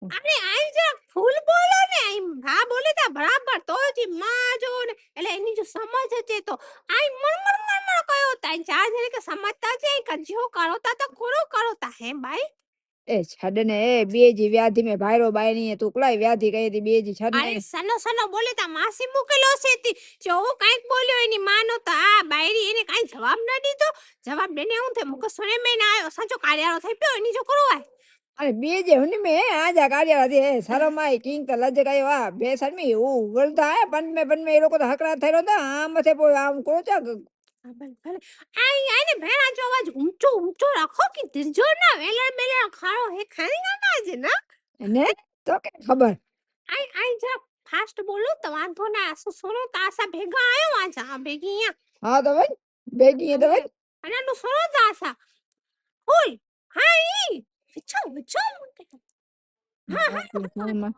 આપણે આઈ જરાક ફૂલ બોલો ને હા બોલે તા બરાબર તો જ માં જો ને એટલે એની જો સમજ છે તો આઈ મણ કયો તા ચાર જણે કે સમજતા છે કજ્યો કરો તા તો કોરો કરો તા હે ભાઈ એ છડ ને એ બેજી વ્યાધિ મેં ભાયરો બાયની તું કલાય વ્યાધિ કહી હતી બેજી છડ અરે ને સનો સનો બોલે તા માસી મૂકેલો છે તી જો કાઈક બોલ્યો એની માનો તો આ બાયરી એને કાઈ જવાબ ન દીધો જવાબ દેને હું થે મુકો સોને મે ના આયો સાચો કાર્યાળો થઈ પ્યો એની જો કરો આય અરે બેજે હુની में आजा कार्य दे शरम आई किंग त लज गयो आ बेसर में वो बोलता है पन में ये लोग तो हकरा थेरो था आम मथे पो आम को चा ભલે આઈ આઈને ભેણા જો અવાજ ઊંચો રાખો કે દિરજો ના વેલણ બેલણ ખાડો હે ખાણી ના જ ના ने तो के खबर આઈ જરા ફાસ્ટ બોલો તો વાંધો ના સોનો તાસા ભેગા આયો આજા ભેગી हाँ तो भाई बेगी है तो भाई અને નો સોનો તાસા ઓય હાઈ વિચો હા હા